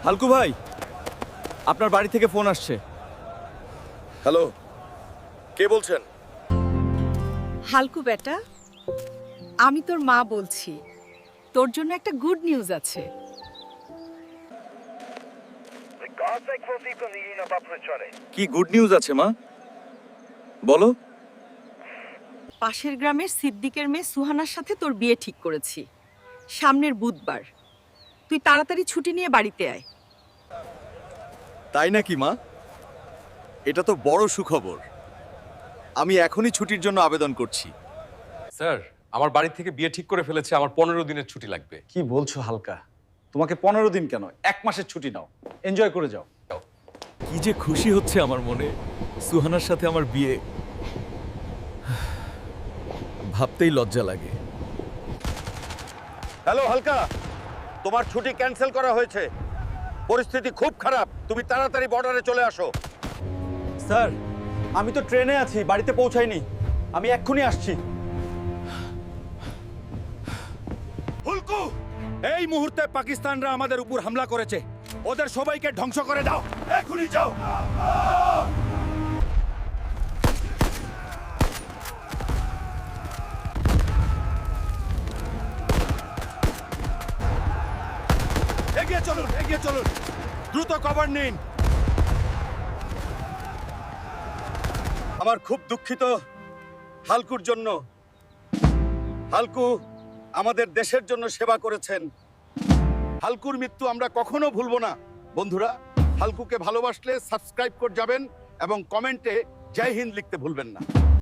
হালকু ভাই, আপনার বাড়ি থেকে ফোন আসছে। হ্যালো, কে বলছেন? হালকু বেটা, আমি তোর মা বলছি। তোর জন্য একটা গুড নিউজ আছে। কি গুড নিউজ আছে মা? বলো। পাশের গ্রামের সিদ্দিকের মেয়ে সুহানার সাথে তোর বিয়ে ঠিক করেছি, সামনের বুধবার। তুই তাড়াতাড়ি ছুটি নিয়ে বাড়িতে আয়। তাই নাকি মা? এটা তো বড় সুখবর। আমি এখনই ছুটির জন্য আবেদন করছি। স্যার, আমার বাড়ি থেকে বিয়ে ঠিক করে ফেলেছে, আমার 15 দিনের ছুটি লাগবে। কি বলছো হালকা? তোমাকে 15 দিন কেন, 1 মাসের ছুটি নাও, এনজয় করে যাও। কি যে খুশি হচ্ছে আমার মনে, সুহানার সাথে আমার বিয়ে। ভাবতেই লজ্জা লাগে। হ্যালো হালকা, তোমার ছুটি ক্যান্সেল করা হয়েছে। পরিস্থিতি খুব খারাপ, তুমি তাড়াতাড়ি বর্ডারে চলে আসো। স্যার, আমি তো ট্রেনে আছি, বাড়িতে পৌঁছাইনি। আমি এক্ষুনি আসছি। হুলকু, এই মুহূর্তে পাকিস্তানরা আমাদের উপর হামলা করেছে। ওদের সবাইকে ধ্বংস করে দাও, এখনই যাও। এগিয়ে চলুন, এগিয়ে চলুন, দ্রুত কভার নিন। আমার খুব দুঃখিত হালকুর জন্য। হালকু আমাদের দেশের জন্য সেবা করেছেন। হালকুর মৃত্যু আমরা কখনো ভুলবো না। বন্ধুরা, হালকুকে ভালোবাসলে সাবস্ক্রাইব করে যাবেন এবং কমেন্টে জয় হিন্দ লিখতে ভুলবেন না।